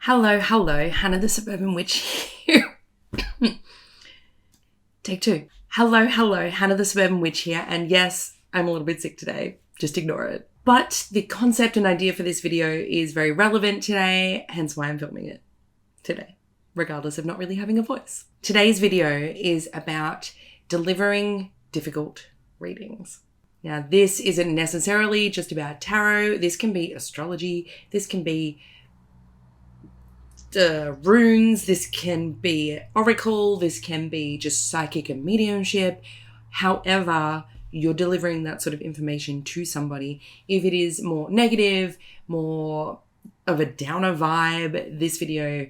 Hello, Hana the Suburban Witch here. Take two. Hello, Hana the Suburban Witch here. And yes, I'm a little bit sick today. Just ignore it. But the concept and idea for this video is very relevant today, hence why I'm filming it today, regardless of not really having a voice. Today's video is about delivering difficult readings. Now, this isn't necessarily just about tarot. This can be astrology. This can be runes, this can be oracle, this can be just psychic and mediumship. However, you're delivering that sort of information to somebody. If it is more negative, more of a downer vibe, this video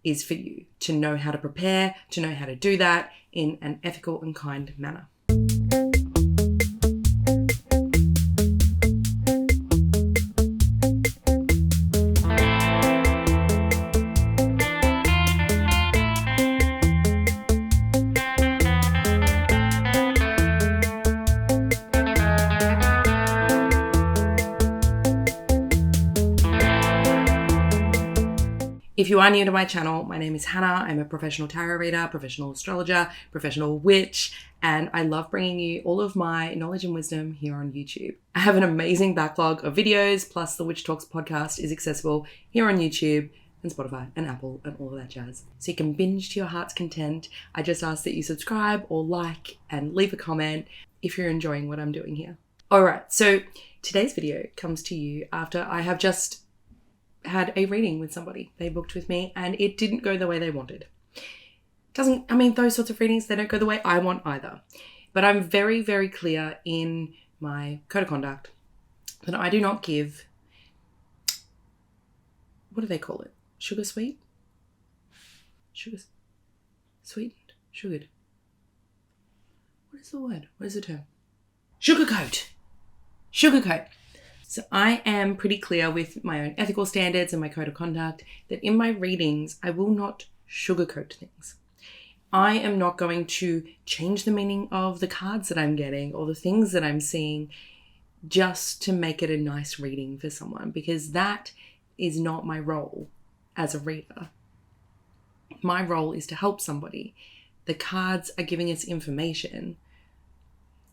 is for you to know how to prepare, to know how to do that in an ethical and kind manner. If you are new to my channel, my name is Hana. I'm a professional tarot reader, professional astrologer, professional witch, and I love bringing you all of my knowledge and wisdom here on YouTube. I have an amazing backlog of videos, plus the Witch Talks podcast is accessible here on YouTube and Spotify and Apple and all of that jazz. So you can binge to your heart's content. I just ask that you subscribe or like and leave a comment if you're enjoying what I'm doing here. All right, so today's video comes to you after I have just had a reading with somebody. They booked with me and it didn't go the way they wanted. Those sorts of readings, they don't go the way I want either. But I'm very, very clear in my code of conduct that I do not give, what do they call it? Sugar sweet? Sugar sweetened? Sugared. What is the word? What is the term? Sugarcoat. So I am pretty clear with my own ethical standards and my code of conduct that in my readings, I will not sugarcoat things. I am not going to change the meaning of the cards that I'm getting or the things that I'm seeing just to make it a nice reading for someone, because that is not my role as a reader. My role is to help somebody. The cards are giving us information.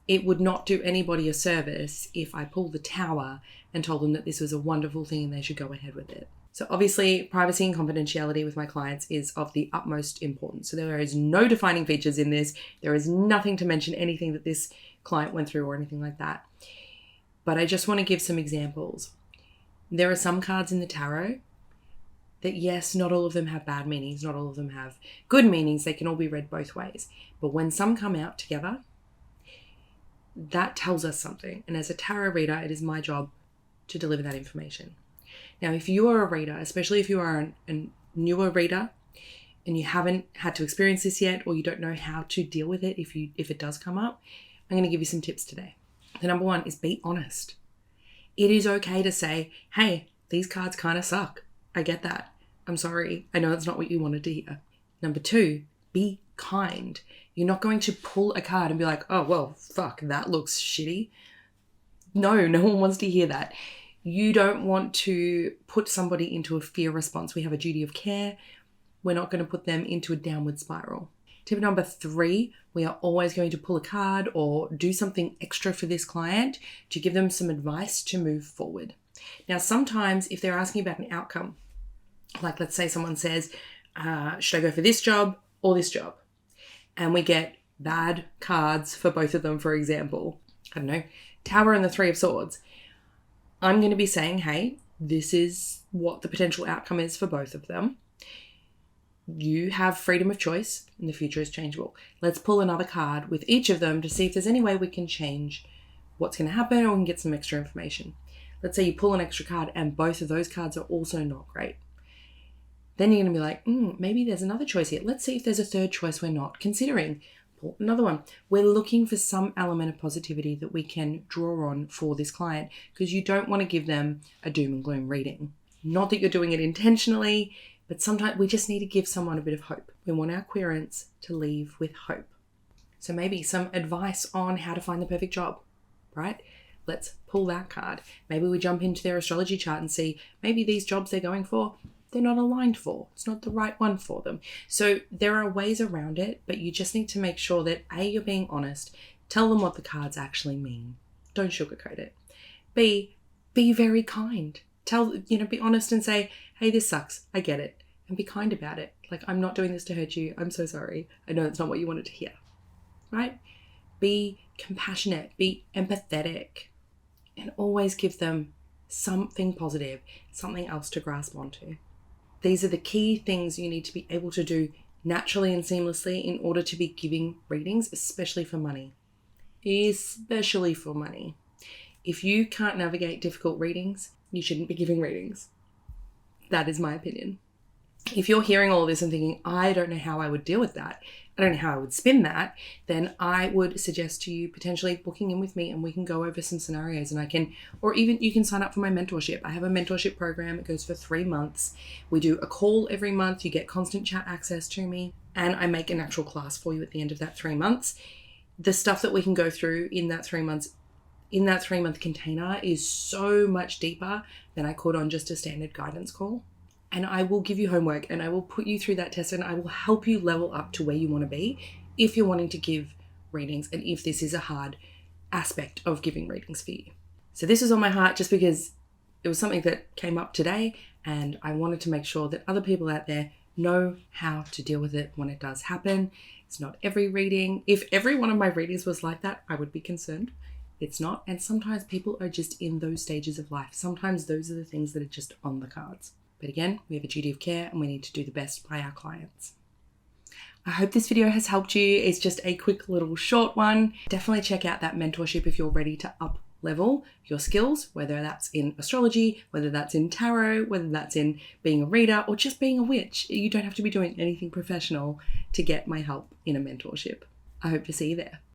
It would not do anybody a service if I pulled the tower and told them that this was a wonderful thing and they should go ahead with it. So obviously, privacy and confidentiality with my clients is of the utmost importance. So there is no defining features in this. There is nothing to mention anything that this client went through or anything like that. But I just want to give some examples. There are some cards in the tarot that, yes, not all of them have bad meanings. Not all of them have good meanings. They can all be read both ways. But when some come out together, that tells us something. And as a tarot reader, it is my job to deliver that information. Now, if you are a reader, especially if you are a newer reader and you haven't had to experience this yet, or you don't know how to deal with it if it does come up, I'm going to give you some tips today. The number one is be honest. It is okay to say, hey, these cards kind of suck. I get that. I'm sorry. I know that's not what you wanted to hear. Number two, be kind. You're not going to pull a card and be like, oh, well, fuck, that looks shitty. No one wants to hear that. You don't want to put somebody into a fear response. We have a duty of care. We're not going to put them into a downward spiral. Tip number three, we are always going to pull a card or do something extra for this client to give them some advice to move forward. Now, sometimes if they're asking about an outcome, like let's say someone says, should I go for this job or this job? And we get bad cards for both of them, for example. I don't know, Tower and the Three of Swords. I'm going to be saying, hey, this is what the potential outcome is for both of them. You have freedom of choice and the future is changeable. Let's pull another card with each of them to see if there's any way we can change what's going to happen or we can get some extra information. Let's say you pull an extra card and both of those cards are also not great. Then you're going to be like, maybe there's another choice here. Let's see if there's a third choice we're not considering. Pull another one. We're looking for some element of positivity that we can draw on for this client, because you don't want to give them a doom and gloom reading. Not that you're doing it intentionally, but sometimes we just need to give someone a bit of hope. We want our querents to leave with hope. So maybe some advice on how to find the perfect job, right? Let's pull that card. Maybe we jump into their astrology chart and see maybe these jobs they're going for they're not aligned for. It's not the right one for them. So there are ways around it, but you just need to make sure that A, you're being honest. Tell them what the cards actually mean. Don't sugarcoat it. B, be very kind. Be honest and say, hey, this sucks. I get it. And be kind about it. Like, I'm not doing this to hurt you. I'm so sorry. I know that's not what you wanted to hear. Right? Be compassionate. Be empathetic. And always give them something positive, something else to grasp onto. These are the key things you need to be able to do naturally and seamlessly in order to be giving readings, especially for money. Especially for money. If you can't navigate difficult readings, you shouldn't be giving readings. That is my opinion. If you're hearing all this and thinking, I don't know how I would deal with that, I don't know how I would spin that, then I would suggest to you potentially booking in with me and we can go over some scenarios or even you can sign up for my mentorship. I have a mentorship program. It goes for 3 months. We do a call every month. You get constant chat access to me and I make an actual class for you at the end of that 3 months. The stuff that we can go through in that 3 months, in that 3-month container is so much deeper than I could on just a standard guidance call. And I will give you homework and I will put you through that test and I will help you level up to where you want to be if you're wanting to give readings and if this is a hard aspect of giving readings for you. So this was on my heart just because it was something that came up today and I wanted to make sure that other people out there know how to deal with it when it does happen. It's not every reading. If every one of my readings was like that, I would be concerned. It's not. And sometimes people are just in those stages of life. Sometimes those are the things that are just on the cards. But again, we have a duty of care and we need to do the best by our clients. I hope this video has helped you. It's just a quick little short one. Definitely check out that mentorship if you're ready to up level your skills, whether that's in astrology, whether that's in tarot, whether that's in being a reader or just being a witch. You don't have to be doing anything professional to get my help in a mentorship. I hope to see you there.